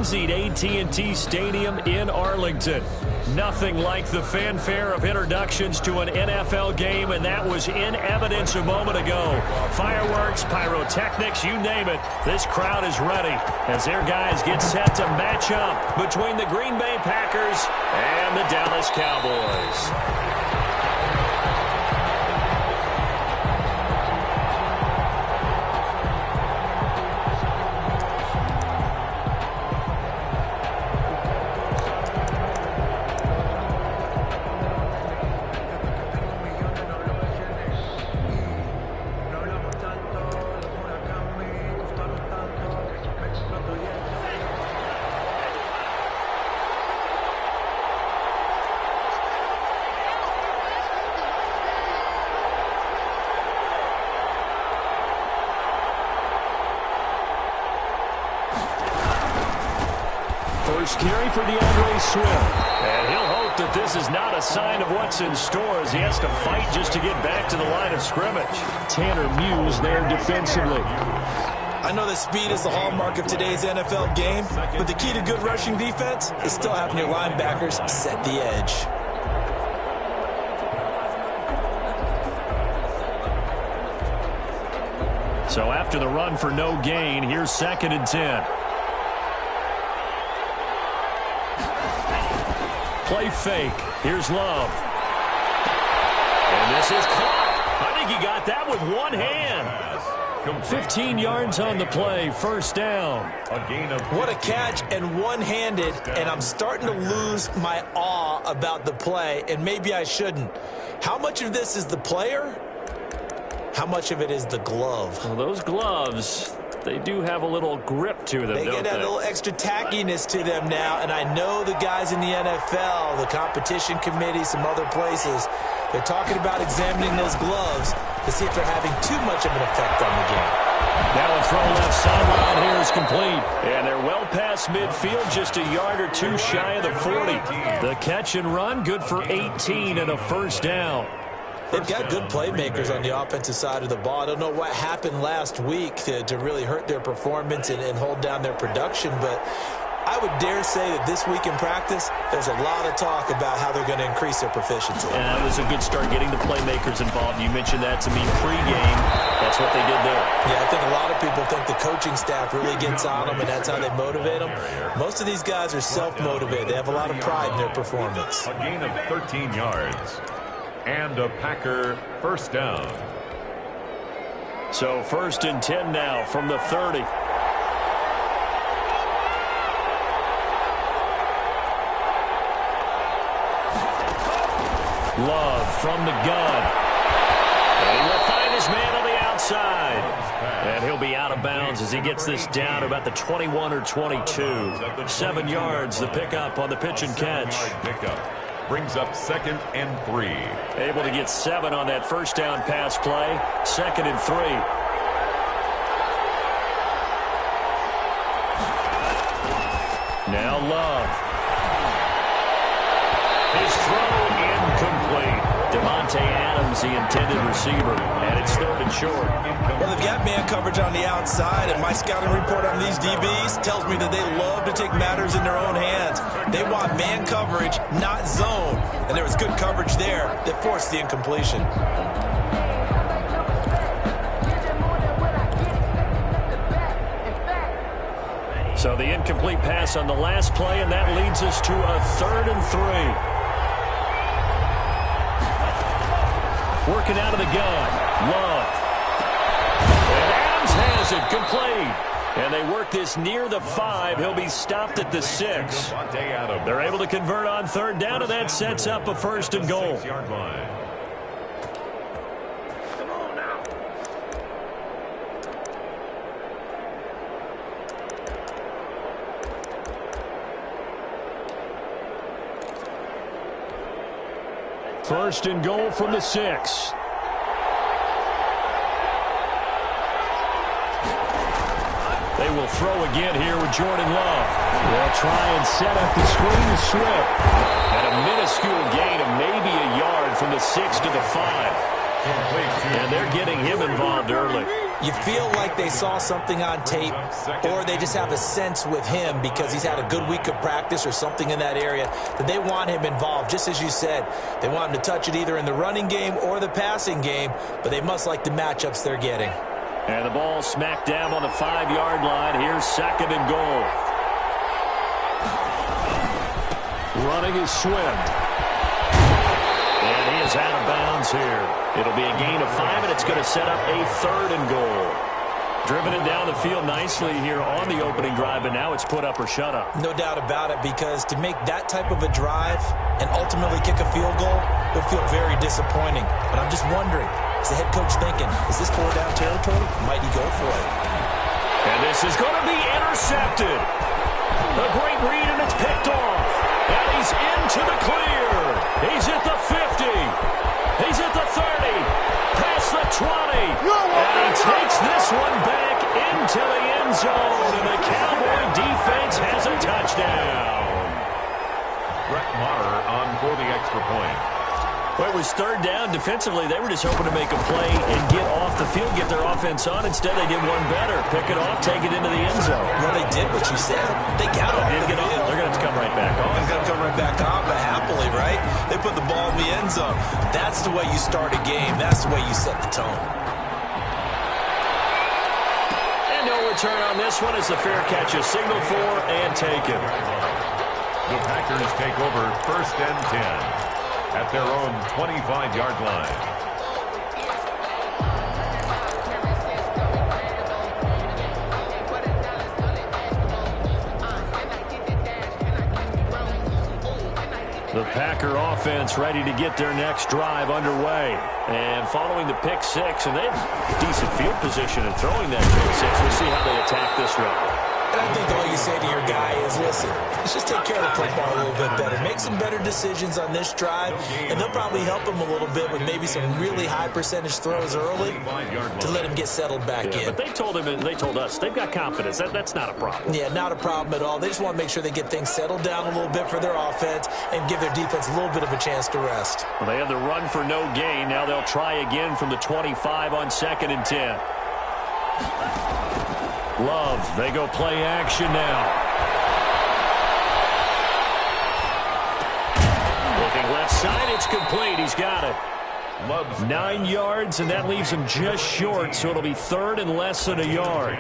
frenzied AT&T Stadium in Arlington. Nothing like the fanfare of introductions to an NFL game, and that was in evidence a moment ago. Fireworks, pyrotechnics, you name it. This crowd is ready as their guys get set to match up between the Green Bay Packers and the Dallas Cowboys. First carry for DeAndre Swift. And he'll hope that this is not a sign of what's in store as he has to fight just to get back to the line of scrimmage. Tanner Muse there defensively. I know that speed is the hallmark of today's NFL game, but the key to good rushing defense is still having your linebackers set the edge. So after the run for no gain, here's 2nd and 10. Play fake. Here's Love. And this is caught. I think he got that with one hand. 15 yards on the play. First down. What a catch and one-handed, and I'm starting to lose my awe about the play, and maybe I shouldn't. How much of this is the player? How much of it is the glove? Well, those gloves, they do have a little grip to them, don't they? They get that little extra tackiness to them now, and I know the guys in the NFL, the competition committee, some other places, they're talking about examining those gloves to see if they're having too much of an effect on the game. Now a throw left sideline here is complete. And they're well past midfield, just a yard or two shy of the 40. The catch and run, good for 18 and a first down. They've got good playmakers on the offensive side of the ball. I don't know what happened last week to really hurt their performance and hold down their production, but I would dare say that this week in practice, there's a lot of talk about how they're going to increase their proficiency. And that was a good start getting the playmakers involved. You mentioned that to me pregame. That's what they did there. Yeah, I think a lot of people think the coaching staff really gets on them, and that's how they motivate them. Most of these guys are self-motivated. They have a lot of pride in their performance. A gain of 13 yards. And a Packer first down. So 1st and 10 now from the 30. Love from the gun. And he will find his man on the outside. And he'll be out of bounds as he gets this down to about the 21 or 22. 7 yards, the pickup on the pitch and catch. Brings up 2nd and 3. Able to get 7 on that first down pass play. 2nd and 3. Now Love. His throw incomplete. Devontae Adams, the intended receiver, and it's 3rd and short. Well, they've got man coverage on the outside, and my scouting report on these DBs tells me that they love to take matters in their own hands. They want man coverage, not zone, and there was good coverage there that forced the incompletion. So the incomplete pass on the last play, and that leads us to a 3rd and 3. Working out of the gun. Love. And Adams has it complete. And they work this near the 5. He'll be stopped at the 6. They're able to convert on 3rd down, and that sets up a 1st and goal. First and goal from the 6. They will throw again here with Jordan Love. They'll try and set up the screen to Swift. And a minuscule gain of maybe a yard from the 6 to the 5. And they're getting him involved early. You feel like they saw something on tape, or they just have a sense with him because he's had a good week of practice or something in that area that they want him involved. Just as you said, they want him to touch it either in the running game or the passing game, but they must like the matchups they're getting. And the ball smacked down on the 5-yard line. Here's 2nd and goal. Running is Swift. And he is out of bounds here. It'll be a gain of 5, and it's going to set up a 3rd and goal. Driven it down the field nicely here on the opening drive, but now it's put up or shut up. No doubt about it, because to make that type of a drive and ultimately kick a field goal would feel very disappointing. But I'm just wondering, is the head coach thinking, is this 4-down territory? Might he go for it? And this is going to be intercepted. A great read, and it's picked off. And he's into the clear. He's at the 50. He's at the 30. Past the 20. And he takes this one back into the end zone. And the Cowboy defense has a touchdown. Brett Maher on for the extra point. Well, it was 3rd down. Defensively, they were just hoping to make a play and get off the field, get their offense on. Instead, they did one better. Pick it off, take it into the end zone. Well, they did what you said. They got off the field. They're going to have to come right back on. They're going to come right back on, but happily, right? They put the ball in the end zone. That's the way you start a game. That's the way you set the tone. And no return on this one as the fair catch is signaled for and taken. The Packers take over 1st and 10. At their own 25-yard line. The Packer offense ready to get their next drive underway. And following the pick 6, and they have decent field position in throwing that pick 6. We'll see how they attack this drive. And I think all you say to your guy is, listen, let's just take care of the football a little bit better. Make some better decisions on this drive, and they'll probably help him a little bit with maybe some really high percentage throws early to let him get settled back in. But they told him, and they told us, they've got confidence. That's not a problem. Yeah, not a problem at all. They just want to make sure they get things settled down a little bit for their offense and give their defense a little bit of a chance to rest. Well, they had the run for no gain. Now they'll try again from the 25 on 2nd and 10. Love, they go play action now. Looking left side, it's complete. He's got it. Love's 9 yards, and that leaves him just short, so it'll be 3rd and less than a yard.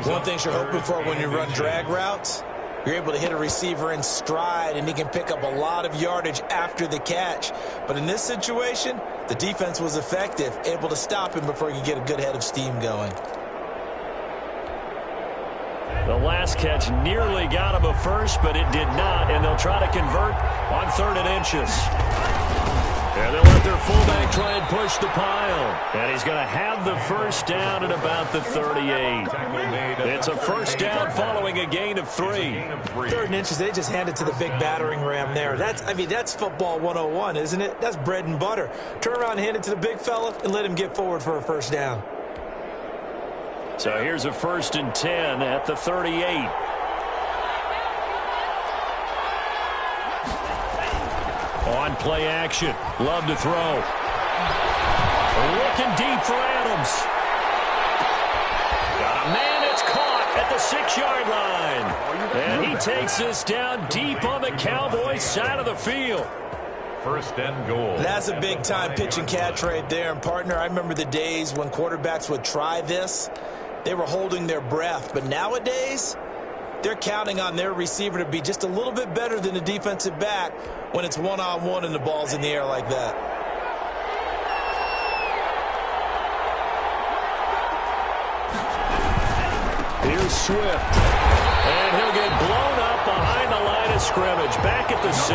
One thing you're hoping for when you run drag routes, you're able to hit a receiver in stride, and he can pick up a lot of yardage after the catch. But in this situation, the defense was effective, able to stop him before he could get a good head of steam going. The last catch nearly got him a first, but it did not, and they'll try to convert on 3rd and inches. And they'll let their fullback try and push the pile. And he's going to have the first down at about the 38. It's a 1st down following a gain of 3. 3rd and inches, they just hand it to the big battering ram there. That's football 101, isn't it? That's bread and butter. Turn around and hand it to the big fella and let him get forward for a 1st down. So here's a 1st and 10 at the 38. On play action. Love to throw. Looking deep for Adams. Got a man, it's caught at the 6-yard line. And he takes this down deep on the Cowboys side of the field. 1st and goal. That's a big-time pitch and catch right there. And, partner, I remember the days when quarterbacks would try this. They were holding their breath. But nowadays, they're counting on their receiver to be just a little bit better than the defensive back when it's one-on-one and the ball's in the air like that. Here's Swift. And he'll get blown up behind the line of scrimmage. Back at the 6.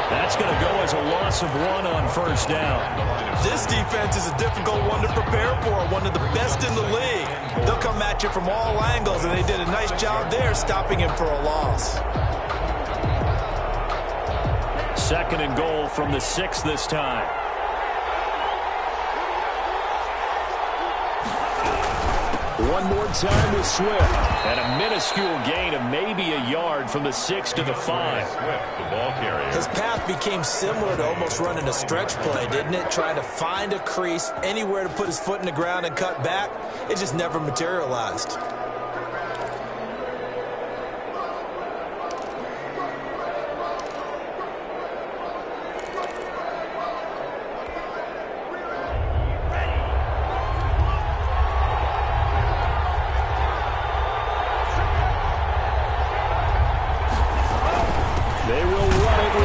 That's going to go as a loss of 1 on 1st down. This defense is a difficult one to prepare for, one of the best in the league. They'll come at you from all angles, and they did a nice job there stopping him for a loss. 2nd and goal from the 6 this time. One more time with Swift. And a minuscule gain of maybe a yard from the 6 to the 5. Swift, the ball carrier. His path became similar to almost running a stretch play, didn't it? Trying to find a crease, anywhere to put his foot in the ground and cut back. It just never materialized.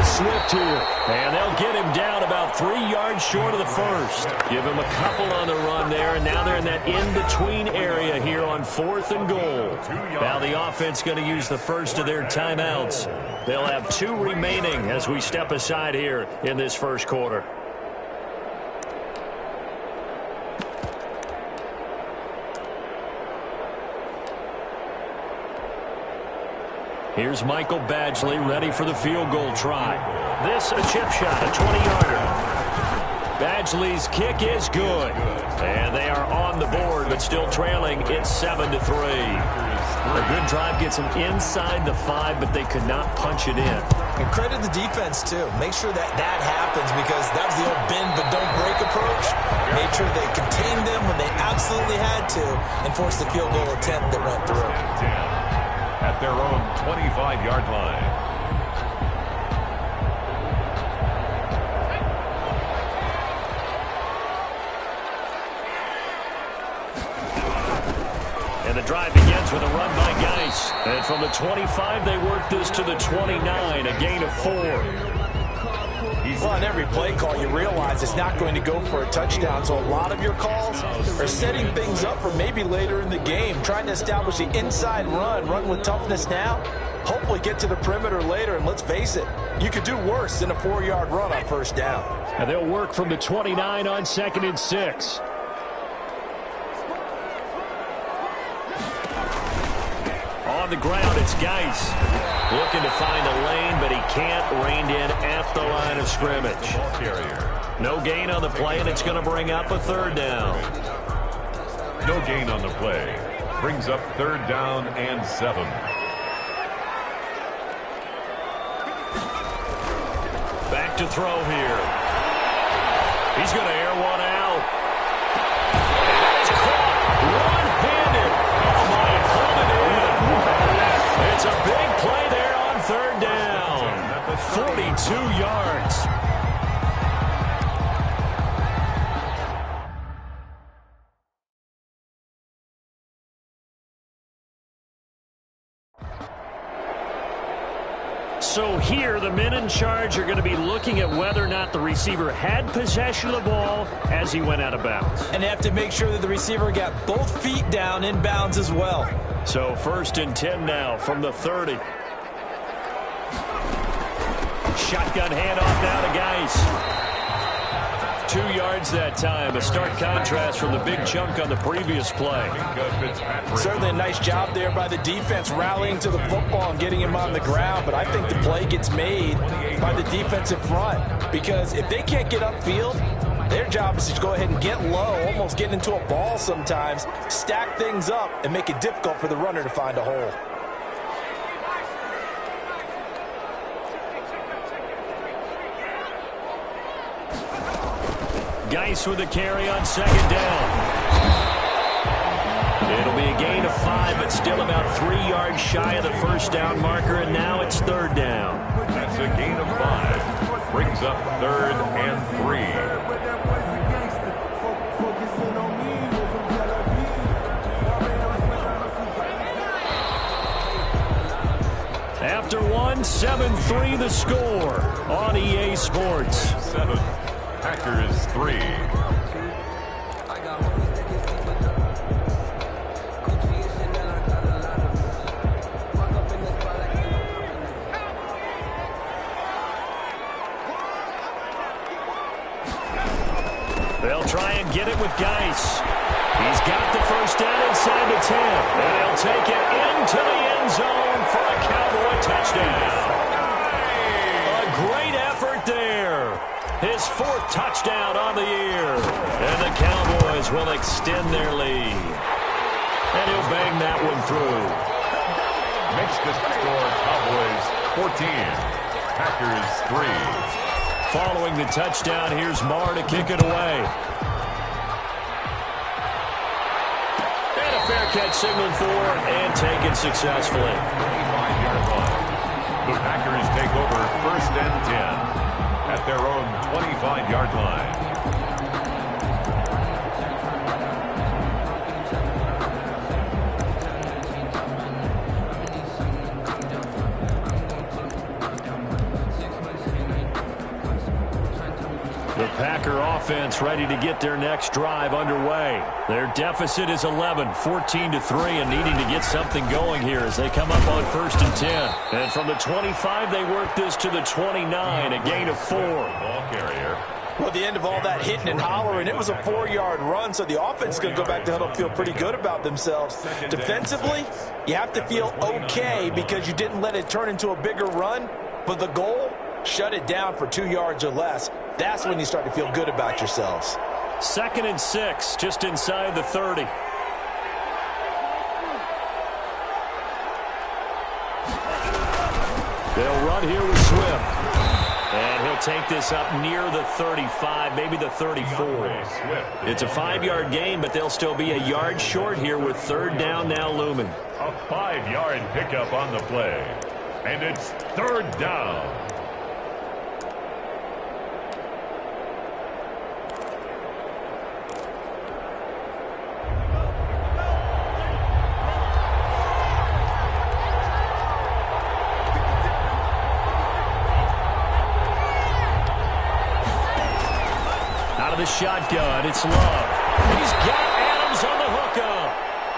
Swift here, and they'll get him down about 3 yards short of the first. Give him a couple on the run there, and now they're in that in-between area here on 4th and goal. Now the offense going to use the first of their timeouts. They'll have 2 remaining as we step aside here in this first quarter. Here's Michael Badgley ready for the field goal try. This a chip shot, a 20-yarder. Badgley's kick is good. And they are on the board, but still trailing. It's 7-3. A good drive gets them inside the 5, but they could not punch it in. And credit the defense, too. Make sure that happens, because that was the old bend but don't break approach. Made sure they contained them when they absolutely had to and forced the field goal attempt that went through. At their own 25-yard line. And the drive begins with a run by Geis. And from the 25, they work this to the 29, a gain of 4. Well, on every play call, you realize it's not going to go for a touchdown, so a lot of your calls are setting things up for maybe later in the game, trying to establish the inside run with toughness now, hopefully get to the perimeter later, and let's face it, you could do worse than a 4-yard run on first down. And they'll work from the 29 on 2nd and 6. On the ground, it's Geis. Looking to find a lane, but he can't. Reined in at the line of scrimmage. No gain on the play, and it's going to bring up a 3rd down. No gain on the play. Brings up 3rd down and 7. Back to throw here. He's going to air one out. It's caught one-handed. Oh, my, pulled it in. It's a big play there on 3rd down. 42 yards. So here, the men in charge are going to be looking at whether or not the receiver had possession of the ball as he went out of bounds. And they have to make sure that the receiver got both feet down in bounds as well. So 1st and 10 now from the 30. Shotgun handoff now to Geis. 2 yards that time. A stark contrast from the big chunk on the previous play. Certainly a nice job there by the defense rallying to the football and getting him on the ground. But I think the play gets made by the defensive front. Because if they can't get upfield, their job is to go ahead and get low, almost get into a ball sometimes, stack things up, and make it difficult for the runner to find a hole. Geis with a carry on 2nd down. It'll be a gain of 5, but still about 3 yards shy of the 1st down marker, and now it's 3rd down. That's a gain of 5. Brings up 3rd and 3. After 7-3 the score on EA Sports. 7, Packers 3. They'll try and get it with Geis. He's got the 1st down inside the 10. And he'll take it into the end zone for a Cowboy touchdown. A great effort there. His 4th touchdown on the year. And the Cowboys will extend their lead. And he'll bang that one through. Makes the score Cowboys 14, Packers 3. Following the touchdown, here's Marr to kick it away. And a fair catch signaled for and taken successfully. 25-yard line. The Packers take over 1st and 10 at their own 25-yard line. The Packer offense ready to get their next drive underway. Their deficit is 11, 14-3, and needing to get something going here as they come up on 1st and 10. And from the 25, they work this to the 29, a gain of 4. Ball carrier. Well, at the end of all that hitting and hollering, it was a 4-yard run, so the offense is going to go back to huddle, feel pretty good about themselves. Defensively, you have to feel okay because you didn't let it turn into a bigger run, but the goal, shut it down for 2 yards or less. That's when you start to feel good about yourselves. 2nd and 6, just inside the 30. They'll run here with Swift. And he'll take this up near the 35, maybe the 34. It's a 5-yard gain, but they'll still be a yard short here with 3rd down now looming. A 5-yard pickup on the play. And it's 3rd down. The shotgun, it's Love. He's got Adams on the hookup.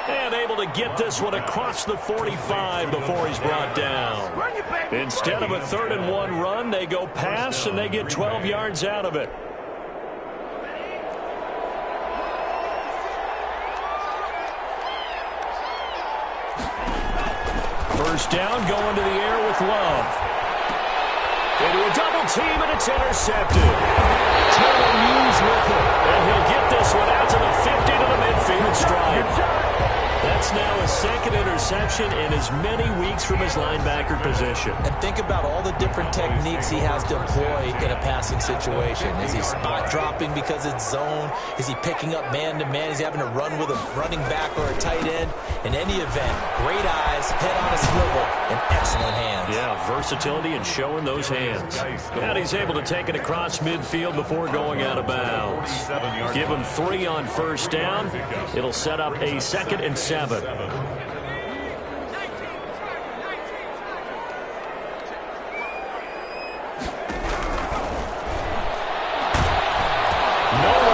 And able to get this one across the 45 before he's brought down. Instead of a 3rd and 1 run, they go pass and they get 12 yards out of it. First down, going to the air with Love. Into a double team, and it's intercepted. Taylor Hughes with it, and he'll get this one out to the 50 to the midfield stripe. That's now his 2nd interception in as many weeks from his linebacker position. And think about all the different techniques he has to employ in a passing situation. Is he spot dropping because it's zone? Is he picking up man-to-man? Is he having to run with a running back or a tight end? In any event, great eyes, head on a swivel, and excellent hands. Yeah, versatility and showing those hands. And he's able to take it across midfield before going out of bounds. Give him 3 on 1st down. It'll set up a 2nd and 7. Nowhere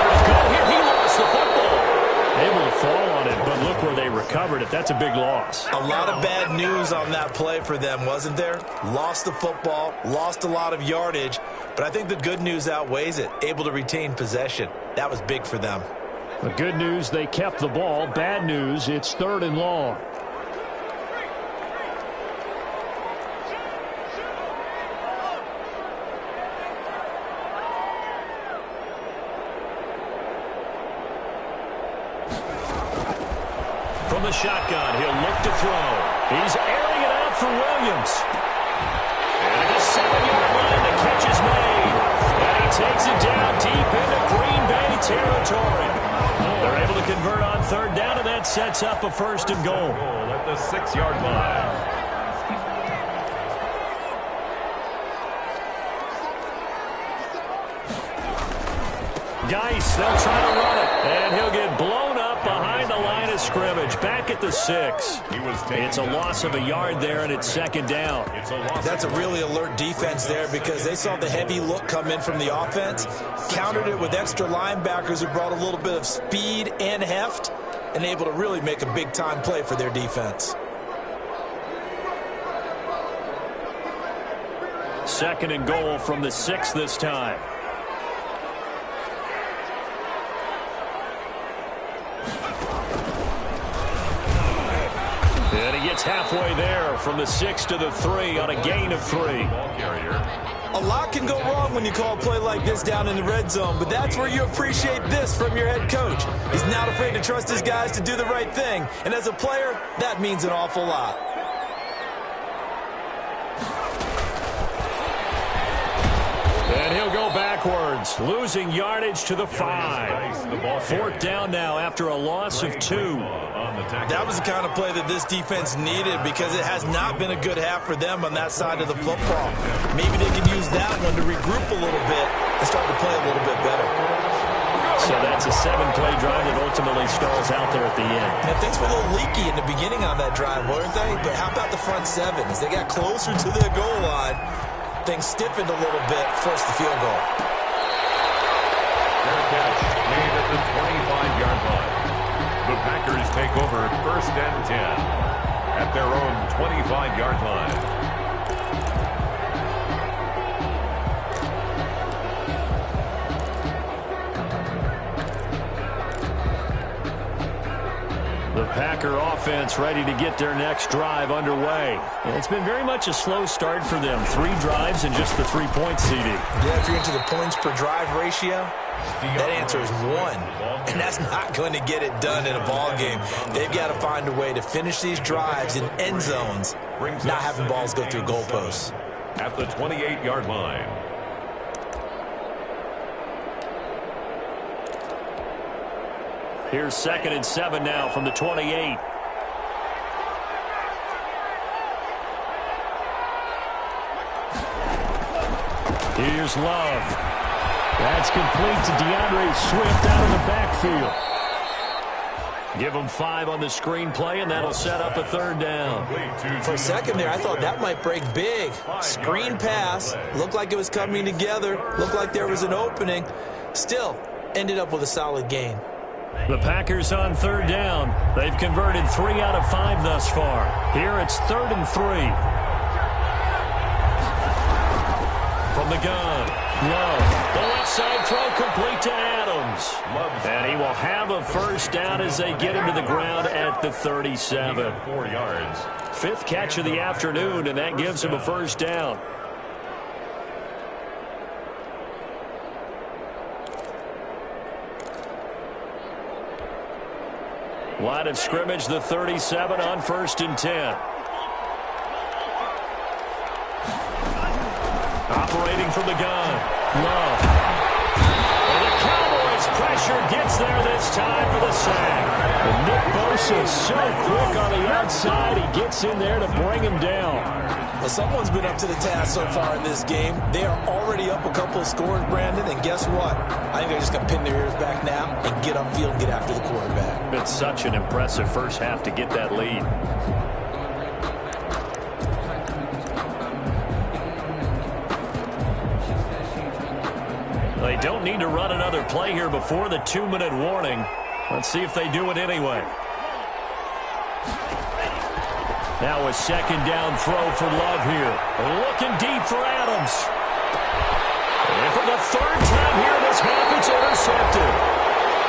to go here. He lost the football. Able to fall on it, but look where they recovered it. That's a big loss. A lot of bad news on that play for them, wasn't there? Lost the football, lost a lot of yardage, but I think the good news outweighs it. Able to retain possession. That was big for them. The good news, they kept the ball. Bad news, it's 3rd and long. From the shotgun, he'll look to throw. He's airing it out for Williams. And at the 7-yard line, the catch is made. And he takes it down deep into Green Bay territory. They're able to convert on 3rd down, and that sets up a 1st and goal. At the 6-yard line. Geis, they'll try to run it, and he'll get blown up behind the line of scrimmage. Back at the 6. It's a loss of a yard there, and it's 2nd down. That's a really alert defense there because they saw the heavy look come in from the offense, countered it with extra linebackers who brought a little bit of speed and heft, and able to really make a big-time play for their defense. 2nd and goal from the 6 this time. It's halfway there from the 6 to the 3 on a gain of 3. A lot can go wrong when you call a play like this down in the red zone, but that's where you appreciate this from your head coach. He's not afraid to trust his guys to do the right thing, and as a player, that means an awful lot. And he'll go backwards, losing yardage to the 5. Fourth down now after a loss of 2. That was the kind of play that this defense needed because it has not been a good half for them on that side of the football. Maybe they can use that one to regroup a little bit and start to play a little bit better. So that's a 7-play drive that ultimately stalls out there at the end. And things were a little leaky in the beginning on that drive, weren't they? But how about the front 7? As they got closer to the goal line, things stiffened a little bit, forced the field goal. Fair catch made at the 25-yard line. The Packers take over 1st and 10 at their own 25-yard line. The Packer offense ready to get their next drive underway. And it's been very much a slow start for them. 3 drives and just the 3-point seeding. Yeah, if you're into the points per drive ratio, that answer is 1. And that's not going to get it done in a ball game. They've got to find a way to finish these drives in end zones, not having balls go through goalposts. At the 28-yard line. Here's 2nd and 7 now from the 28. Here's Love. That's complete to DeAndre Swift out of the backfield. Give him 5 on the screenplay, and that'll set up a 3rd down. For a second there, I thought that might break big. Screen pass. Looked like it was coming together. Looked like there was an opening. Still, ended up with a solid gain. The Packers on 3rd down. They've converted 3 out of 5 thus far. Here it's 3rd and 3. From the gun, Love. The left side throw complete to Adams. And he will have a 1st down as they get him to the ground at the 37. 4 yards. 5th catch of the afternoon, and that gives him a 1st down. Line of scrimmage, the 37 on 1st and 10. Operating from the gun. Love. And the Cowboys pressure gets there this time for the sack. And Nick Bosa is so quick on the outside, he gets in there to bring him down. Well, someone's been up to the task so far in this game. They are already up a couple of scores, Brandon, and guess what? I think they're just going to pin their ears back now and get upfield and get after the quarterback. It's such an impressive first half to get that lead. They don't need to run another play here before the 2-minute warning. Let's see if they do it anyway. Now a 2nd down throw for Love here. Looking deep for Adams. And for the 3rd time here this half, it's intercepted.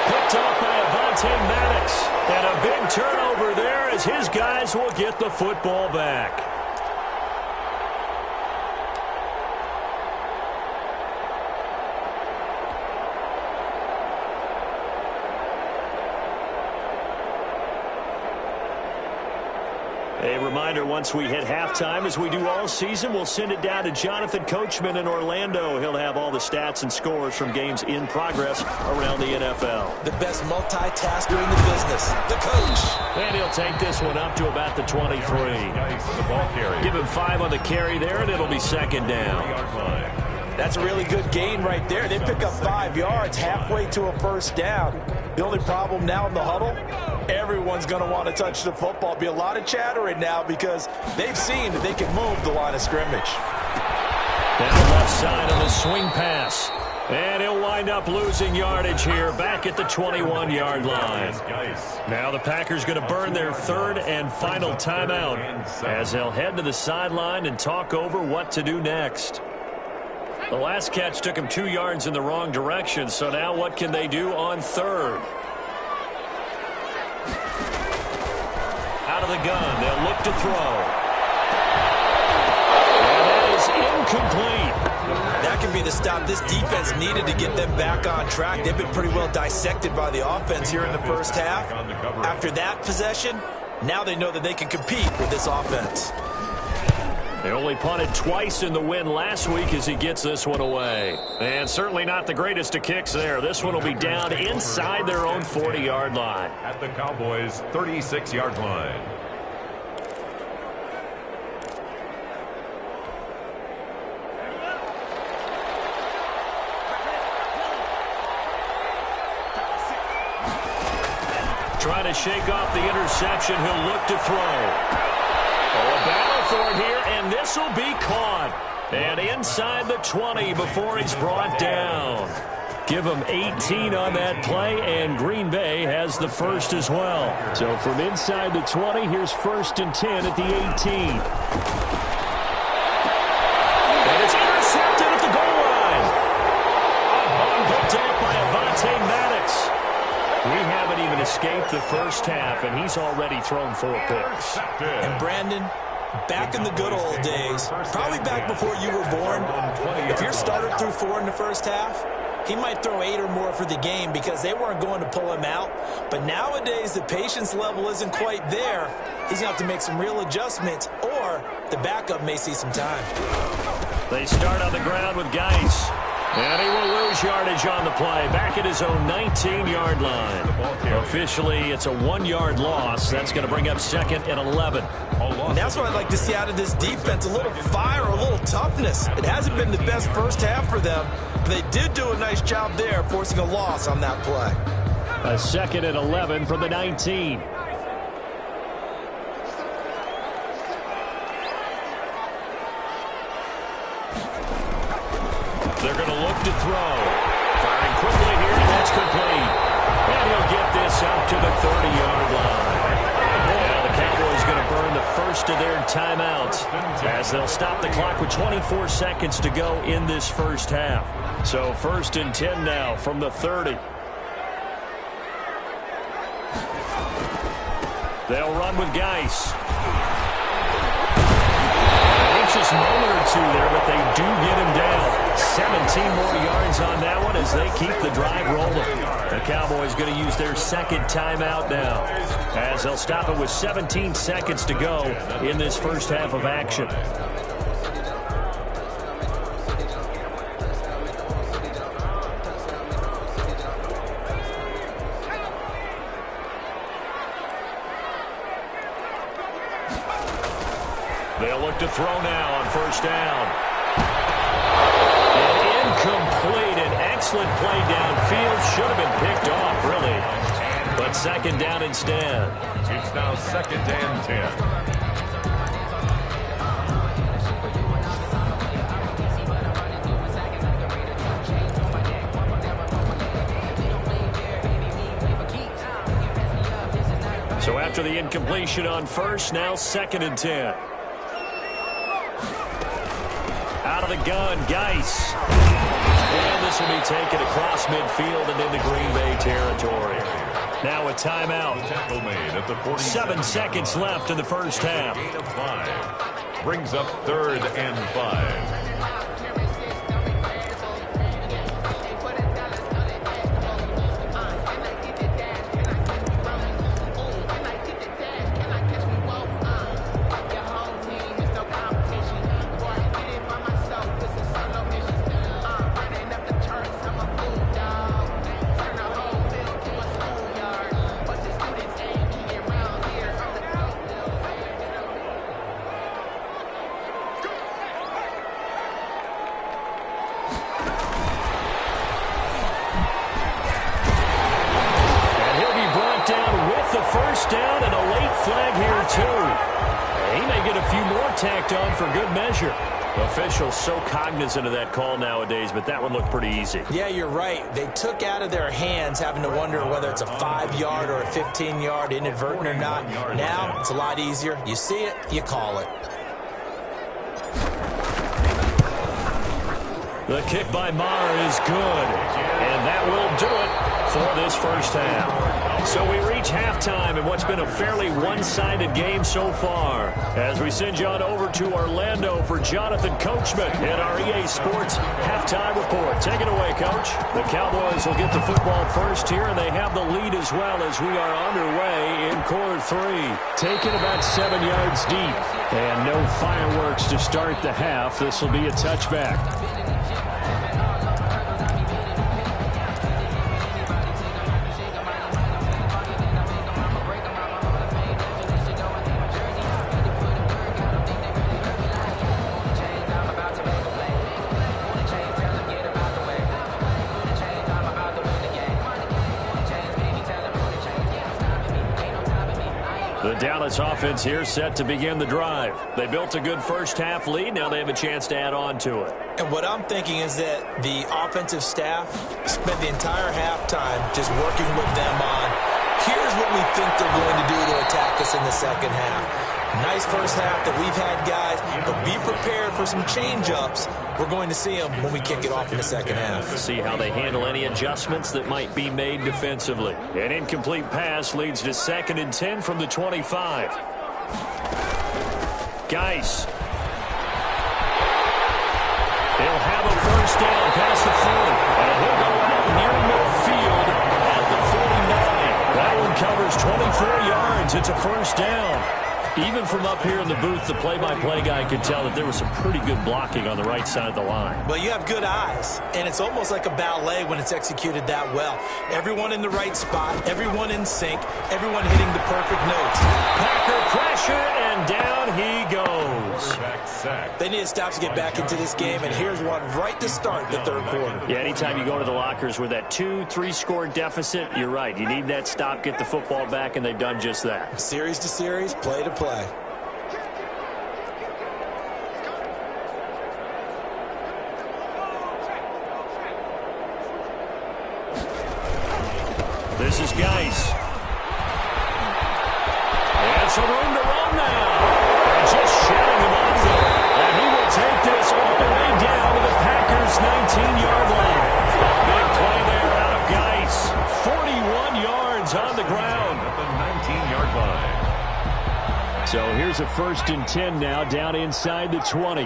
Picked off by Avonte Maddox. And a big turnover there as his guys will get the football back. A reminder, once we hit halftime, as we do all season, we'll send it down to Jonathan Coachman in Orlando. He'll have all the stats and scores from games in progress around the NFL. The best multitasker in the business, the coach. And he'll take this one up to about the 23. The ball carry. Give him 5 on the carry there, and it'll be 2nd down. That's a really good gain right there. They pick up 5 yards halfway to a 1st down. The only problem now in the huddle, everyone's going to want to touch the football. Be a lot of chattering now because they've seen that they can move the line of scrimmage. Down the left side on the swing pass. And he'll wind up losing yardage here back at the 21-yard line. Now the Packers going to burn their 3rd and final timeout as they'll head to the sideline and talk over what to do next. The last catch took him 2 yards in the wrong direction, so now what can they do on 3rd? Out of the gun. They'll look to throw. And that is incomplete. That could be the stop this defense needed to get them back on track. They've been pretty well dissected by the offense here in the first half. After that possession, now they know that they can compete with this offense. They only punted twice in the win last week as he gets this one away. And certainly not the greatest of kicks there. This one will be down inside their own 40-yard line. At the Cowboys' 36-yard line. Trying to shake off the interception. He'll look to throw. Oh, a battle for it here, and this will be caught. And inside the 20 before he's brought down. Give him 18 on that play, and Green Bay has the first as well. So from inside the 20, here's 1st and 10 at the 18. And it's intercepted at the goal line. Picked up by Avonte Maddox. We haven't even escaped the first half, and he's already thrown 4 picks. And Brandon, back in the good old days, probably back before you were born, if your starter threw 4 in the first half, he might throw 8 or more for the game because they weren't going to pull him out. But nowadays, the patience level isn't quite there. He's going to have to make some real adjustments, or the backup may see some time. They start on the ground with Geis. And he will lose yardage on the play. Back at his own 19-yard line. Officially, it's a 1-yard loss. That's going to bring up 2nd and 11. And that's what I'd like to see out of this defense. A little fire, a little toughness. It hasn't been the best first half for them. But they did do a nice job there, forcing a loss on that play. A 2nd and 11 from the 19. They're going to look to throw. Firing quickly here, and that's complete. And he'll get this up to the 30-yard line. Now the Cowboys going to burn the first of their timeouts as they'll stop the clock with 24 seconds to go in this first half. So 1st and 10 now from the 30. They'll run with Geis. Just a moment or two there, but they do get him down. 17 more yards on that one as they keep the drive rolling. The Cowboys going to use their 2nd timeout now as they'll stop it with 17 seconds to go in this first half of action. They'll look to throw now on 1st down. And incomplete. An excellent play downfield. Should have been picked off, really. But 2nd down instead. It's now 2nd and 10. So after the incompletion on 1st, now 2nd and 10. Out of the gun, Geis. And this will be taken across midfield and into Green Bay territory. Now a timeout. 7 seconds left in the first half. Gain of 5. Brings up 3rd and 5. First down and a late flag here, too. He may get a few more tacked on for good measure. Officials so cognizant of that call nowadays, but that one looked pretty easy. Yeah, you're right. They took out of their hands having to wonder whether it's a 5-yard or a 15-yard inadvertent or not. Now, it's a lot easier. You see it, you call it. The kick by Maher is good, and that will do it for this first half. So we reach halftime in what's been a fairly one-sided game so far. As we send you on over to Orlando for Jonathan Coachman in our EA Sports halftime report. Take it away, Coach. The Cowboys will get the football first here, and they have the lead as well as we are underway in quarter 3. Taken about 7 yards deep. And no fireworks to start the half. This will be a touchback. The Dallas offense here set to begin the drive. They built a good first-half lead. Now they have a chance to add on to it. And what I'm thinking is that the offensive staff spent the entire halftime just working with them on, here's what we think they're going to do to attack us in the second half. Nice first half that we've had, guys, but be prepared for some change-ups. We're going to see them when we kick it off in the second half. See how they handle any adjustments that might be made defensively. An incomplete pass leads to 2nd and 10 from the 25. Geis. He'll have a first down past the 40. And he'll go out near midfield at the 49. That one covers 24 yards. It's a first down. Even from up here in the booth, the play-by-play guy could tell that there was some pretty good blocking on the right side of the line. Well, you have good eyes, and it's almost like a ballet when it's executed that well. Everyone in the right spot, everyone in sync, everyone hitting the perfect notes. Packer pressure, and down he goes. They need to stop to get back into this game, and here's one right to start the third quarter. Yeah, anytime you go to the lockers with that 2-3 score deficit, you're right. You need that stop, get the football back, and they've done just that. Series to series, play to play. This is Geis. And some room to run now. And just shedding him off there. And he will take this all the way down to the Packers' 19-yard line. Big play there out of Geis. 41 yards on the ground. At the 19-yard line. So here's a 1st and 10 now, down inside the 20.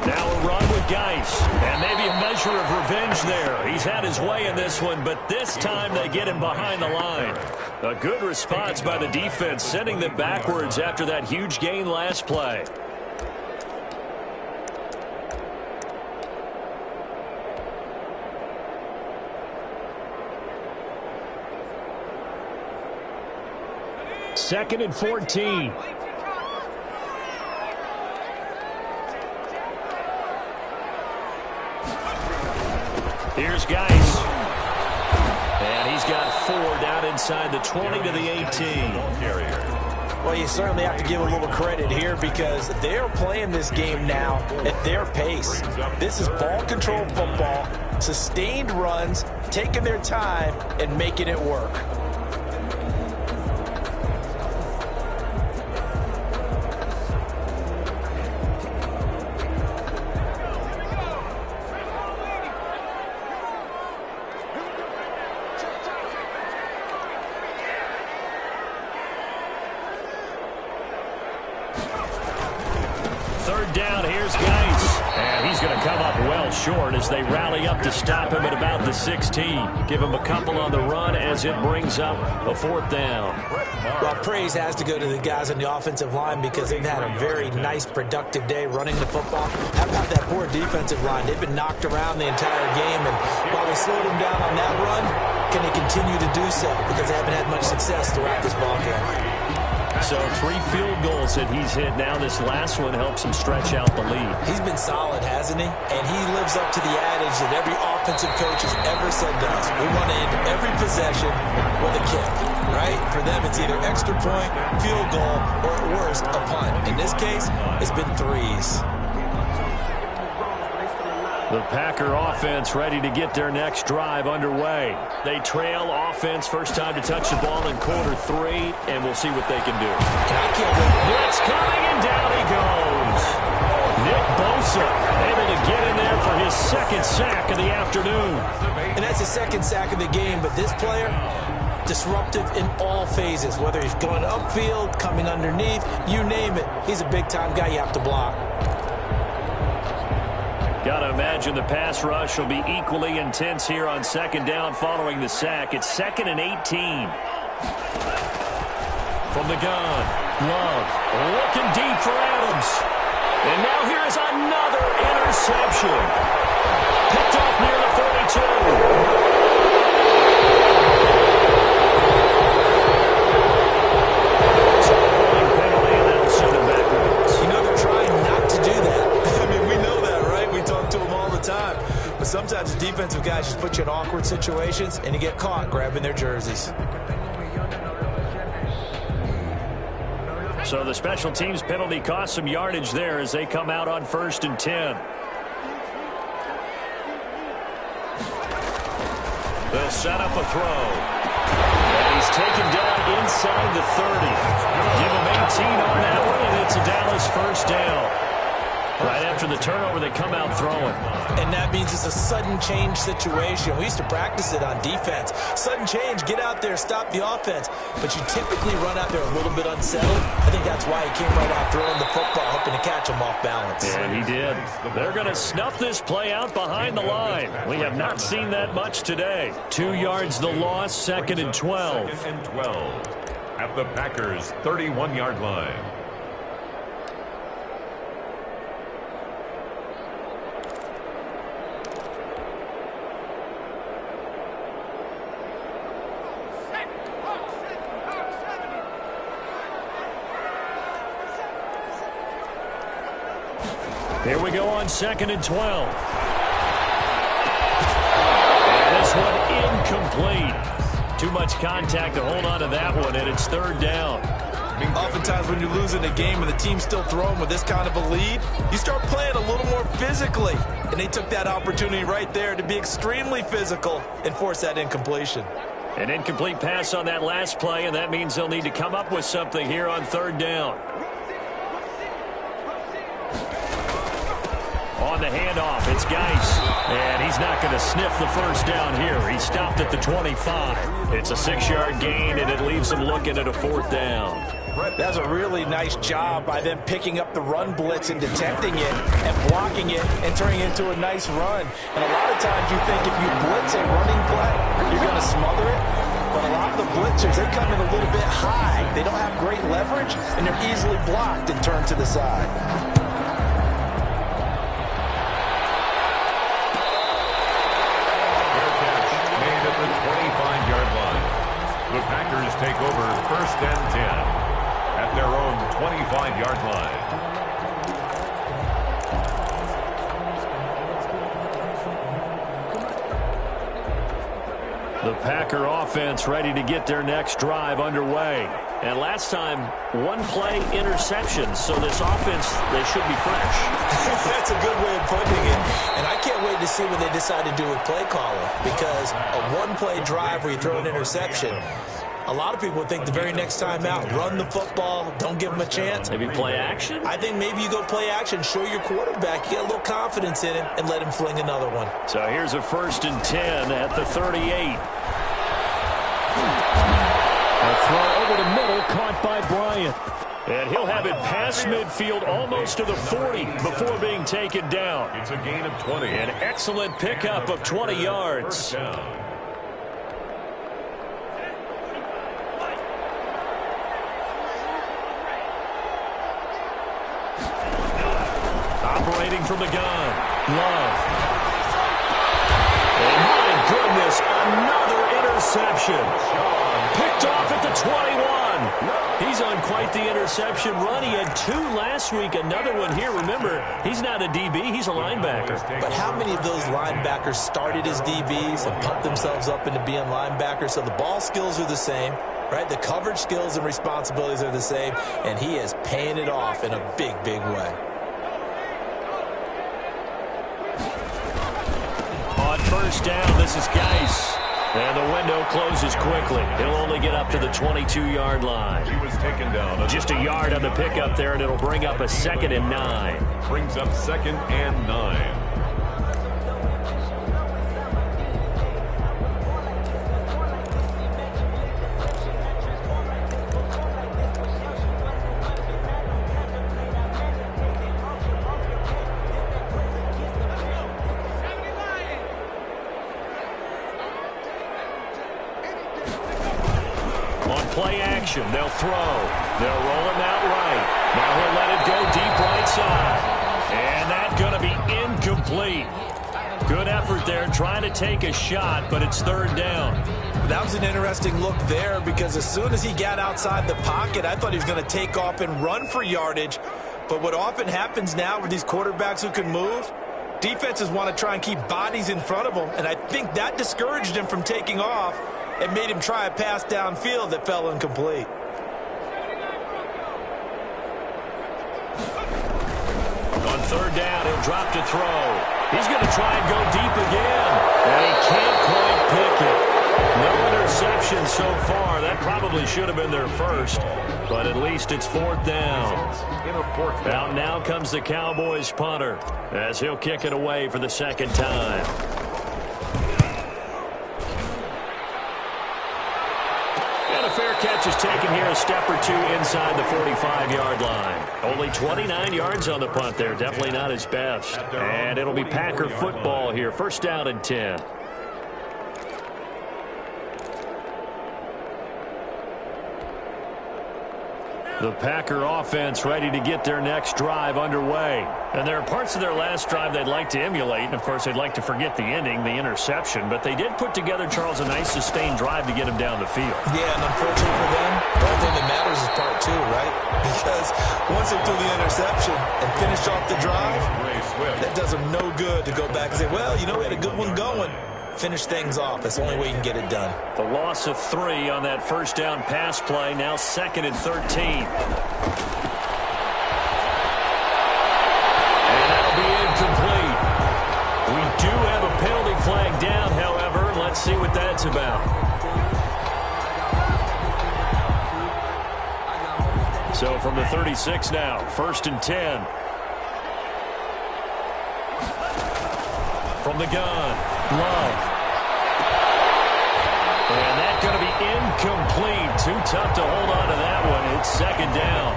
Now a run with Geis. And maybe a measure of revenge there. He's had his way in this one, but this time they get him behind the line. A good response by the defense, sending them backwards after that huge gain last play. Second and 14. Here's Geis. And he's got 4 down inside the 20 to the 18. Well, you certainly have to give a little credit here because they're playing this game now at their pace. This is ball control football, sustained runs, taking their time, and making it work. Third down, here's Geis. And he's going to come up well short as they rally up to stop him at about the 16. Give him a couple on the run as it brings up a 4th down. Well, praise has to go to the guys on the offensive line because they've had a very nice, productive day running the football. How about that poor defensive line? They've been knocked around the entire game, and while they slowed them down on that run, can they continue to do so? Because they haven't had much success throughout this ball game. So 3 field goals that he's hit now. This last one helps him stretch out the lead. He's been solid, hasn't he? And he lives up to the adage that every offensive coach has ever said to us. We want to end every possession with a kick, right? For them, it's either extra point, field goal, or at worst, a punt. In this case, it's been 3s. The Packer offense ready to get their next drive underway. They trail offense first time to touch the ball in quarter 3, and we'll see what they can do. And I can't wait. Blitz coming, and down he goes. Nick Bosa able to get in there for his second sack of the afternoon. And that's his second sack of the game, but this player, disruptive in all phases, whether he's going upfield, coming underneath, you name it. He's a big-time guy you have to block. Got to imagine the pass rush will be equally intense here on second down following the sack. It's 2nd and 18. From the gun, Love looking deep for Adams. And now here is another interception. Picked off near the 42. Penalty, and that'll send him backwards. You know they're trying not to do that. I mean, we know that, right? We talk to them all the time. But sometimes the defensive guys just put you in awkward situations, and you get caught grabbing their jerseys. So the special teams penalty cost some yardage there as they come out on 1st and 10. They'll set up a throw. And he's taken down inside the 30. Give him 18 on that one, and it's a Dallas first down. Right after the turnover, they come out throwing. And that means it's a sudden change situation. We used to practice it on defense. Sudden change, get out there, stop the offense. But you typically run out there a little bit unsettled. I think that's why he came right out throwing the football, hoping to catch him off balance. And he did. They're going to snuff this play out behind the line. We have not seen that much today. 2 yards the loss, 2nd and 12. 2nd and 12 at the Packers' 31-yard line. Here we go on 2nd and 12. And this one incomplete. Too much contact to hold on to that one, and it's 3rd down. Oftentimes when you're losing a game and the team's still throwing with this kind of a lead, you start playing a little more physically. And they took that opportunity right there to be extremely physical and force that incompletion. An incomplete pass on that last play, and that means they'll need to come up with something here on 3rd down. On the handoff, it's Geis. And he's not going to sniff the first down here. He stopped at the 25. It's a 6-yard gain, and it leaves him looking at a 4th down. That's a really nice job by them picking up the run blitz and detecting it and blocking it and turning it into a nice run. And a lot of times you think if you blitz a running play, you're going to smother it. But a lot of the blitzers, they come in a little bit high. They don't have great leverage, and they're easily blocked and turned to the side. The Packers take over 1st and 10 at their own 25-yard line. The Packer offense ready to get their next drive underway. And last time, 1-play interception. So this offense, they should be fresh. That's a good way of putting it. And I can't wait to see what they decide to do with play calling. Because a 1-play drive where you throw an interception, a lot of people would think the very next time out, run the football, don't give them a chance. Maybe play action? I think maybe you go play action, show your quarterback, you get a little confidence in him, and let him fling another one. So here's a 1st and 10 at the 38. A throw over the middle, caught by Bryant. And he'll have it past midfield almost to the 40 before being taken down. It's a gain of 20. An excellent pickup of 20 yards. First down. Operating from the gun. Love. And my goodness, another interception. Picked off at the 21. He's on quite the interception run. He had 2 last week, another one here. Remember, he's not a DB, he's a linebacker. But how many of those linebackers started as DBs and pumped themselves up into being linebackers? So the ball skills are the same, right? The coverage skills and responsibilities are the same, and he is paying it off in a big, big way. On 1st down, this is Geis. And the window closes quickly. He'll only get up to the 22-yard line. He was taken down. Just a yard on the pickup there, and it'll bring up a 2nd and 9. Brings up 2nd and 9. Play action. They'll throw. They'll roll him out right. Now he'll let it go deep right side. And that's going to be incomplete. Good effort there trying to take a shot, but it's 3rd down. That was an interesting look there because as soon as he got outside the pocket, I thought he was going to take off and run for yardage. But what often happens now with these quarterbacks who can move, defenses want to try and keep bodies in front of them, and I think that discouraged him from taking off. It made him try a pass downfield that fell incomplete. On 3rd down, he'll drop to throw. He's going to try and go deep again. And he can't quite pick it. No interception so far. That probably should have been their first. But at least it's 4th down. Out now comes the Cowboys punter as he'll kick it away for the 2nd time. Fair catch is taken here a step or 2 inside the 45-yard line. Only 29 yards on the punt there. Definitely not his best. And it'll be Packer football here. 1st down and 10. The Packer offense ready to get their next drive underway. And there are parts of their last drive they'd like to emulate. And, of course, they'd like to forget the ending, the interception. But they did put together, Charles, a nice sustained drive to get him down the field. Yeah, and unfortunately for them, the only thing that matters is part 2, right? Because once they threw the interception and finished off the drive, that does them no good to go back and say, well, you know, we had a good one going. Finish things off. That's the only way you can get it done. The loss of 3 on that 1st down pass play. Now 2nd and 13. And that'll be incomplete. We do have a penalty flag down, however. Let's see what that's about. So from the 36 now, 1st and 10. From the gun, Love. And that's going to be incomplete. Too tough to hold on to that one. It's 2nd down.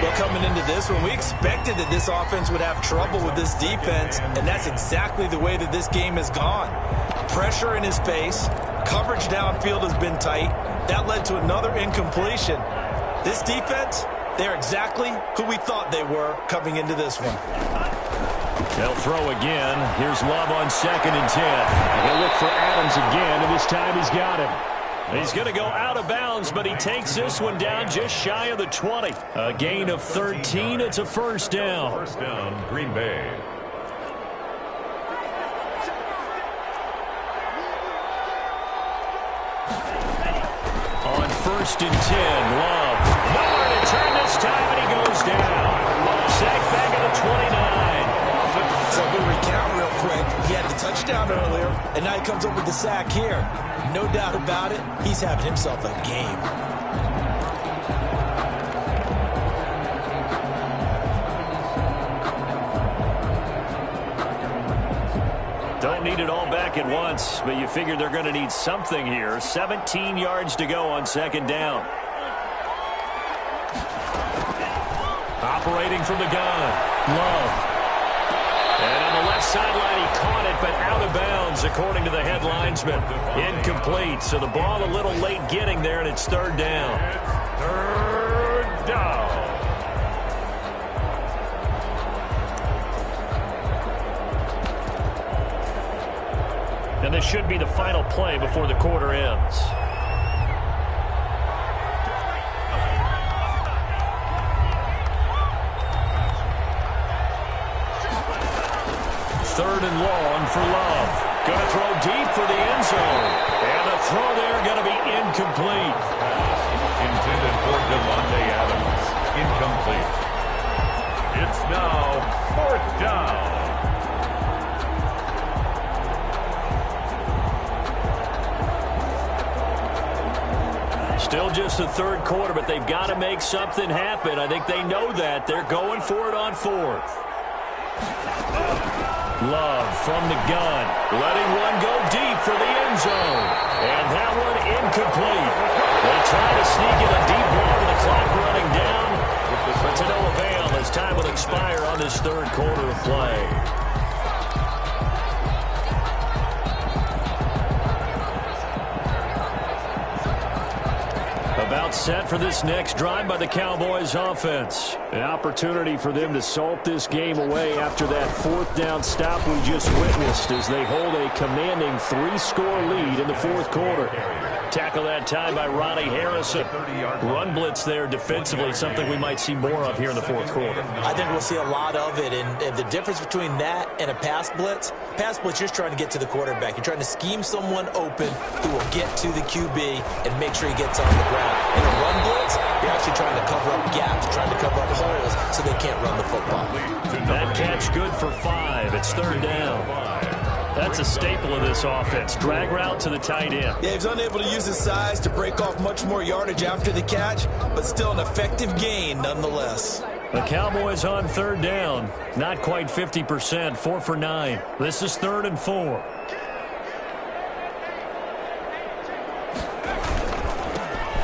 Well, coming into this one, we expected that this offense would have trouble with this defense, and that's exactly the way that this game has gone. Pressure in his face. Coverage downfield has been tight. That led to another incompletion. This defense, they're exactly who we thought they were coming into this one. They'll throw again. Here's Love on 2nd and 10. And he'll look for Adams again, and this time he's got him. He's going to go out of bounds, but he takes this one down just shy of the 20. A gain of 13. It's a 1st down. 1st down, Green Bay. On 1st and 10, Love. Nowhere to turn this time, and he goes down. Sacked back at the 29. So we'll recount real quick. He had the touchdown earlier, and now he comes up with the sack here. No doubt about it, he's having himself a game. Don't need it all back at once, but you figure they're going to need something here. 17 yards to go on 2nd down. Operating from the gun, Love. And on the left sideline, he caught it, but out of bounds, according to the head linesman. Incomplete, so the ball a little late getting there, and it's 3rd down. It's 3rd down. And this should be the final play before the quarter ends. 3rd and long for Love. Going to throw deep for the end zone. And the throw there going to be incomplete. Intended for Devontae Adams. Incomplete. It's now 4th down. 4 Still just the third quarter, but they've got to make something happen. I think they know that. They're going for it on fourth. Love from the gun, letting one go deep for the end zone. And that one incomplete. They try to sneak in a deep ball with the clock running down, but to no avail as time will expire on this third quarter of play. About set for this next drive by the Cowboys offense. An opportunity for them to salt this game away after that fourth down stop we just witnessed as they hold a commanding 3-score lead in the fourth quarter. Tackle that time by Ronnie Harrison. Run blitz there defensively, something we might see more of here in the fourth quarter. I think we'll see a lot of it, and the difference between that and a pass blitz, you're just trying to get to the quarterback. You're trying to scheme someone open who will get to the QB and make sure he gets on the ground. In a run blitz, you're actually trying to cover up gaps, trying to cover up holes so they can't run the football. That catch good for 5. It's third down. That's a staple of this offense. Drag route to the tight end. Yeah, he's unable to use his size to break off much more yardage after the catch, but still an effective gain nonetheless. The Cowboys on third down. Not quite 50%, 4 for 9. This is 3rd and 4.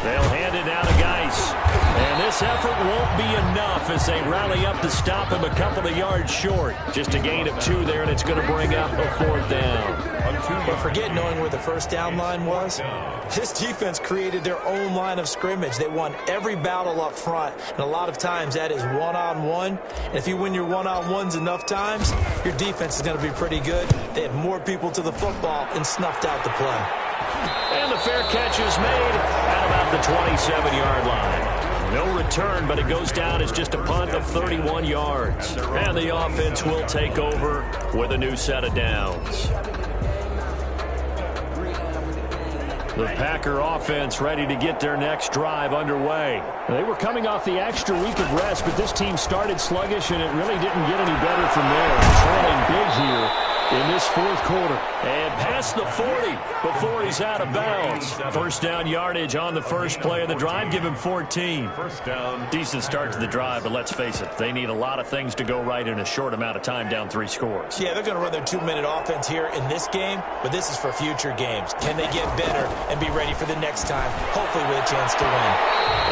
They'll hand it down to Geis. And this effort won't be enough as they rally up to stop him a couple of yards short. Just a gain of 2 there, and it's going to bring up a 4th down. But forget knowing where the first down line was. This defense created their own line of scrimmage. They won every battle up front, and a lot of times that is one-on-one. And if you win your one-on-ones enough times, your defense is going to be pretty good. They had more people to the football and snuffed out the play. And the fair catch is made at about the 27-yard line. No return, but it goes down as just a punt of 31 yards. And the offense will take over with a new set of downs. The Packer offense ready to get their next drive underway. They were coming off the extra week of rest, but this team started sluggish, and it really didn't get any better from there. Trailing big here in this fourth quarter. And past the 40 before he's out of bounds. First down yardage on the first play of the drive. Give him 14. First down. Decent start to the drive, but let's face it, they need a lot of things to go right in a short amount of time, down 3 scores. Yeah, they're going to run their 2-minute offense here in this game, but this is for future games. Can they get better and be ready for the next time, hopefully with a chance to win?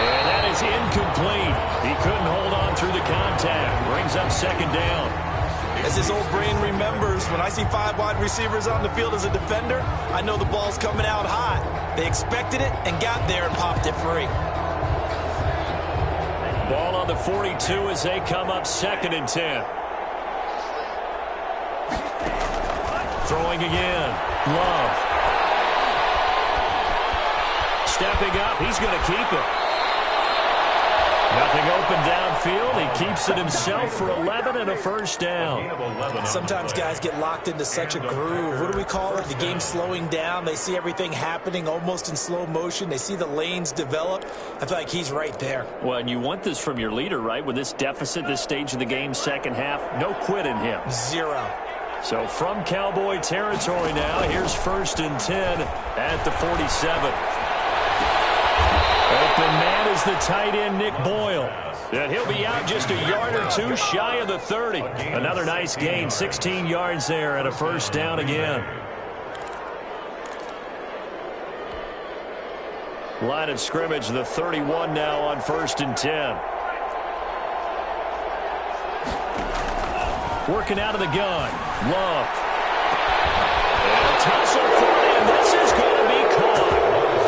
And that is incomplete. He couldn't hold on through the contact. Brings up second down. As his old brain remembers, when I see 5 wide receivers on the field as a defender, I know the ball's coming out hot. They expected it and got there and popped it free. Ball on the 42 as they come up 2nd and 10. Throwing again. Love. Stepping up. He's going to keep it. Nothing open downfield. He keeps it himself for 11 and a first down. Sometimes guys get locked into such a groove. What do we call it? The game's slowing down. They see everything happening almost in slow motion. They see the lanes develop. I feel like he's right there. Well, and you want this from your leader, right? With this deficit, this stage of the game, second half, no quit in him. 0. So from Cowboy territory now, here's 1st and 10 at the 47. Open man is the tight end, Nick Boyle. And he'll be out just a yard or 2 shy of the 30. Another nice gain, 16 yards there and a first down again. Line of scrimmage, the 31 now on 1st and 10. Working out of the gun. Love. And a tussle for it, and this is going to be caught.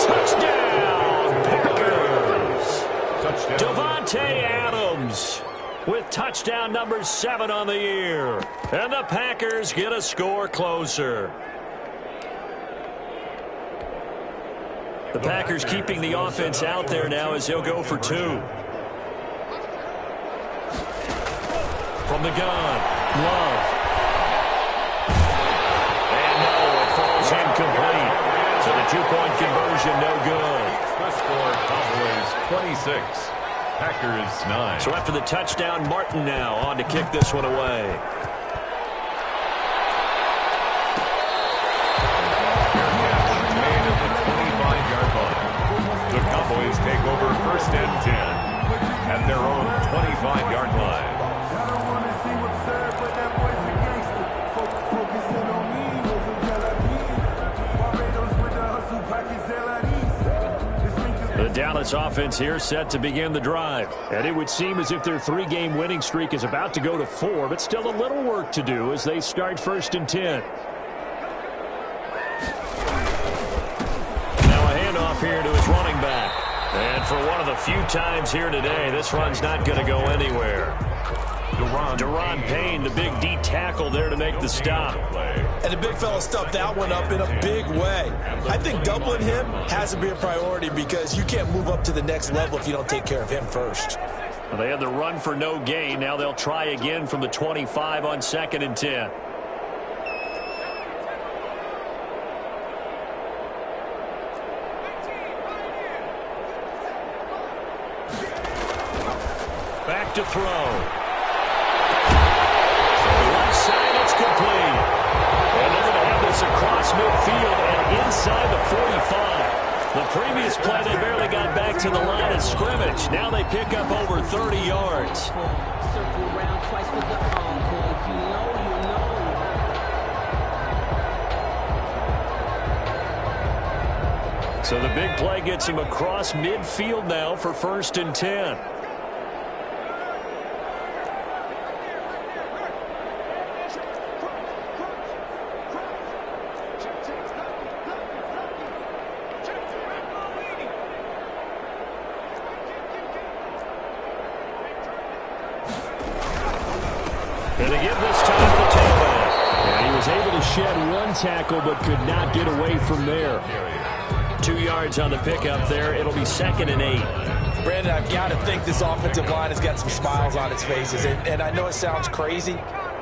Touchdown, Packers. Touchdown. Davante Adams with touchdown number 7 on the year. And the Packers get a score closer. The Packers keeping the offense out there now as they'll go for 2. From the gun. Love. And no, it falls incomplete. So the 2-point conversion, no good. The score, Cowboys 26, Packers 9. So after the touchdown, Martin now on to kick this one away. Made at the 25-yard line. The Cowboys First and 10 at their own 25-yard line. The Dallas offense here set to begin the drive. And it would seem as if their 3-game winning streak is about to go to 4, but still a little work to do as they start first and 10. Now a handoff here to his running back. And for one of the few times here today, this run's not going to go anywhere. Deron Payne, the big D tackle there to make the stop. And the big fella stuffed that one up in a big way. I think doubling him has to be a priority because you can't move up to the next level if you don't take care of him first. Well, they had the run for no gain. Now they'll try again from the 25 on 2nd and 10. Back to throw. It's complete. And they're going to have this across midfield and inside the 45. The previous play, they barely got back to the line of scrimmage. Now they pick up over 30 yards. So the big play gets him across midfield now for first and 10. And again this time the tailback. And he was able to shed one tackle but could not get away from there. 2 yards on the pickup there. It'll be 2nd and 8. Brandon, I've got to think this offensive line has got some smiles on its faces. And I know it sounds crazy,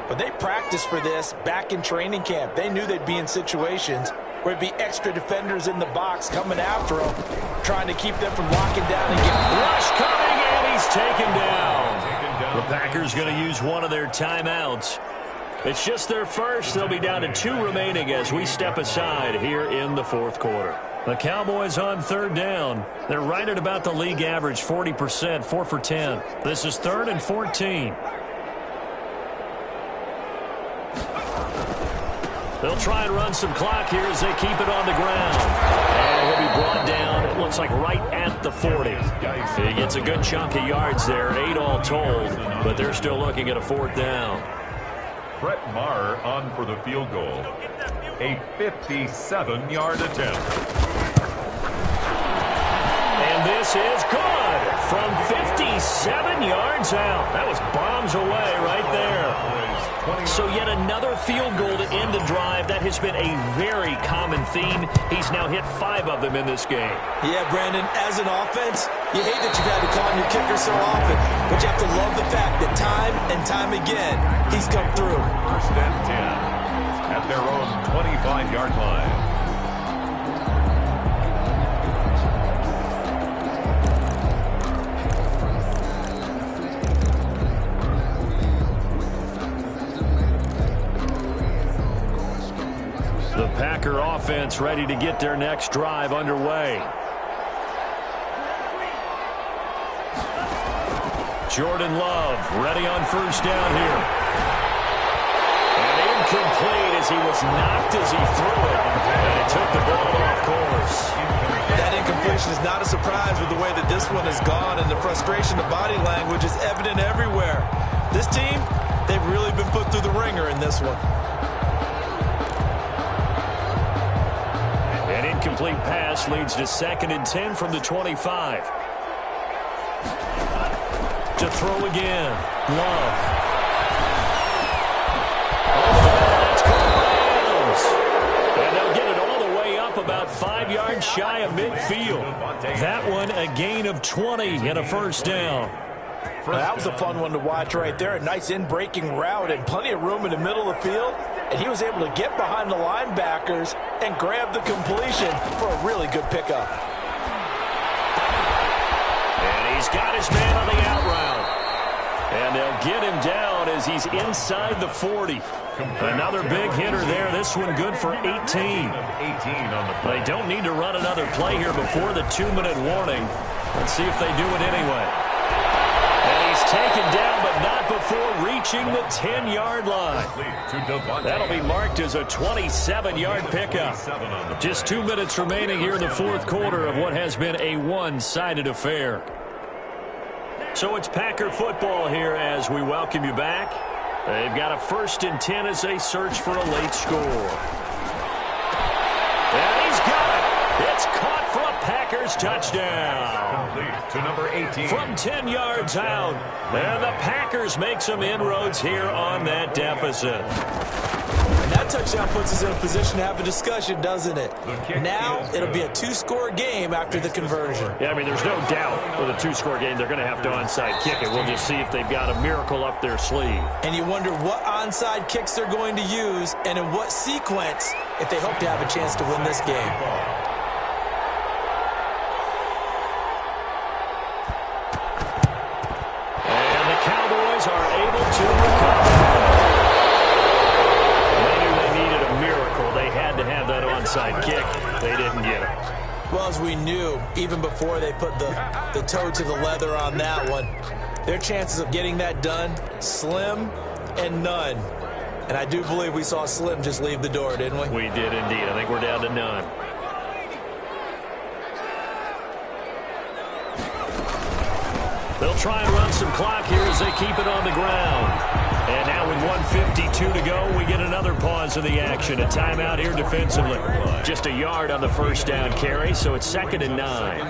but they practiced for this back in training camp. They knew they'd be in situations where it'd be extra defenders in the box coming after them, trying to keep them from locking down and getting rush coming, and he's taken down. The Packers going to use one of their timeouts. It's just their first. They'll be down to 2 remaining as we step aside here in the 4th quarter. The Cowboys on 3rd down. They're right at about the league average, 40%, 4 for 10. This is 3rd and 14. They'll try and run some clock here as they keep it on the ground. And he'll be brought down, it looks like right at the 40. He gets a good chunk of yards there, 8 all told, but they're still looking at a 4th down. Brett Maher on for the field goal. A 57-yard attempt. And this is good from 57 yards out. That was bombs away right there. So yet another field goal to end a drive. That has been a very common theme. He's now hit 5 of them in this game. Yeah, Brandon, as an offense, you hate that you've had to call on your kicker so often, but you have to love the fact that time and time again, he's come through. First and 10 at their own 25-yard line. The Packer offense ready to get their next drive underway. Jordan Love ready on first down here. And incomplete as he was knocked as he threw it. And it took the ball off course. That incompletion is not a surprise with the way that this one has gone, and the frustration, the body language is evident everywhere. This team, they've really been put through the ringer in this one. An incomplete pass leads to 2nd and 10 from the 25. To throw again. Love. That's close. And they'll get it all the way up about 5 yards shy of midfield. That one a gain of 20 and a first down. That was a fun one to watch right there. A nice in-breaking route and plenty of room in the middle of the field. And he was able to get behind the linebackers and grab the completion for a really good pickup. And he's got his man on the out route. And they'll get him down as he's inside the 40. Another big hitter there. This one good for 18. They don't need to run another play here before the 2-minute warning. Let's see if they do it anyway. And he's taken down, but not before reaching the 10-yard line. That'll be marked as a 27-yard pickup. Just 2 minutes remaining here in the fourth quarter of what has been a one-sided affair. So it's Packer football here as we welcome you back. They've got a 1st and 10 as they search for a late score. And he's got it. It's caught for a Packers touchdown. Complete to number 18. From 10 yards out. And the Packers make some inroads here on that deficit. And that touchdown puts us in a position to have a discussion, doesn't it? Now it'll be a 2-score game after the conversion. Yeah, I mean, there's no doubt with a 2-score game they're going to have to onside kick it. We'll just see if they've got a miracle up their sleeve. And you wonder what onside kicks they're going to use and in what sequence if they hope to have a chance to win this game. And the Cowboys are able to recover. They had to have that onside kick. They didn't get it. Well, as we knew, even before they put the toe to the leather on that one, their chances of getting that done, slim and none. And I do believe we saw Slim just leave the door, didn't we? We did indeed. I think we're down to none. They'll try and run some clock here as they keep it on the ground. And now with 1:52 to go, we get another pause of the action. A timeout here defensively. Just a yard on the first down carry, so it's 2nd and 9.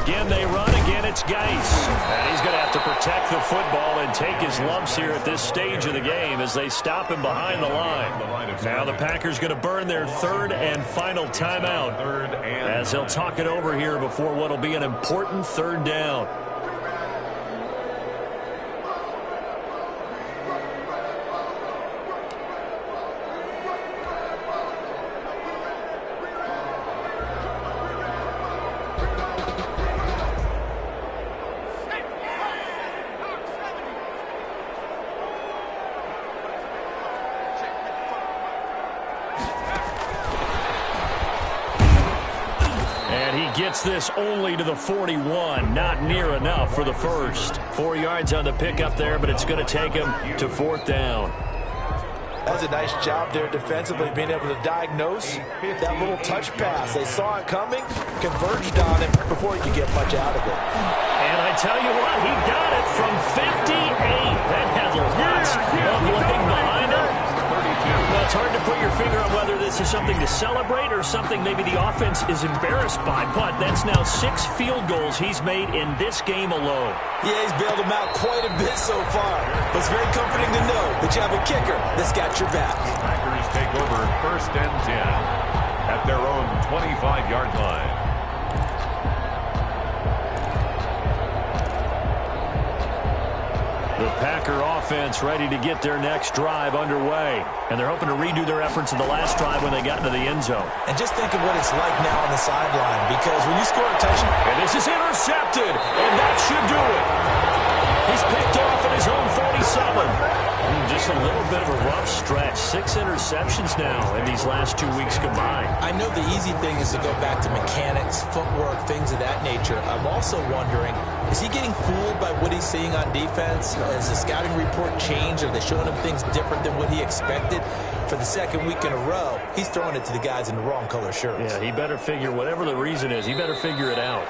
Again, they run. Again, it's Geis. And he's going to have to protect the football and take his lumps here at this stage of the game as they stop him behind the line. Now the Packers going to burn their 3rd and final timeout as they'll talk it over here before what will be an important 3rd down. Gets this only to the 41. Not near enough for the first. 4 yards on the pickup there, but it's going to take him to 4th down. That's a nice job there defensively, being able to diagnose that little touch pass. They saw it coming, converged on it before he could get much out of it. And I tell you what, he got it from 58. That had lots of looking behind him. Well, it's hard to put your finger on whether this is something to celebrate or something maybe the offense is embarrassed by, but that's now 6 field goals he's made in this game alone. Yeah, he's bailed them out quite a bit so far, but it's very comforting to know that you have a kicker that's got your back. Packers take over 1st and 10 at their own 25-yard line. The Packer offense ready to get their next drive underway. And they're hoping to redo their efforts in the last drive when they got into the end zone. And just think of what it's like now on the sideline, because when you score a touchdown... And this is intercepted, and that should do it. He's picked off at his own 47. Just a little bit of a rough stretch. 6 interceptions now in these last 2 weeks combined. I know the easy thing is to go back to mechanics, footwork, things of that nature. I'm also wondering, is he getting fooled by what he's seeing on defense? Has the scouting report changed? Are they showing him things different than what he expected? For the 2nd week in a row, he's throwing it to the guys in the wrong color shirts. Yeah, he better figure, whatever the reason is, he better figure it out.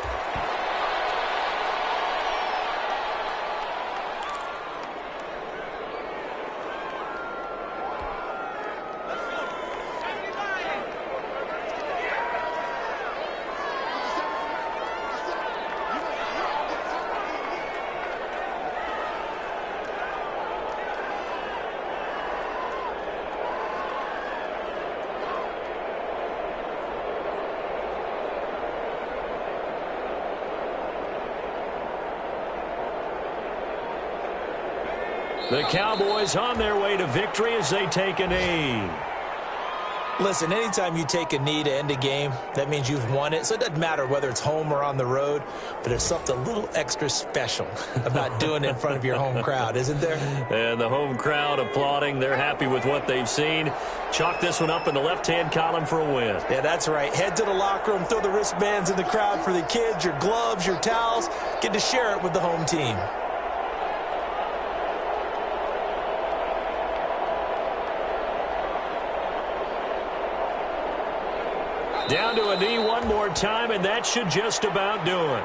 The Cowboys on their way to victory as they take a knee. Listen, anytime you take a knee to end a game, that means you've won it. So it doesn't matter whether it's home or on the road, but there's something a little extra special about doing it in front of your home crowd, isn't there? And the home crowd applauding. They're happy with what they've seen. Chalk this one up in the left-hand column for a win. Yeah, that's right. Head to the locker room, throw the wristbands in the crowd for the kids, your gloves, your towels. Get to share it with the home team. Down to a knee one more time, and that should just about do it.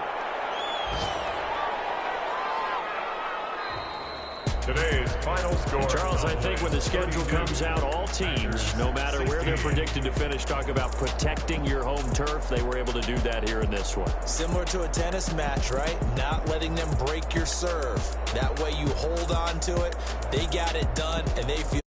Today's final score. Charles, I think when the schedule comes out, all teams, no matter where they're predicted to finish, talk about protecting your home turf. They were able to do that here in this one. Similar to a tennis match, right? Not letting them break your serve. That way you hold on to it. They got it done, and they feel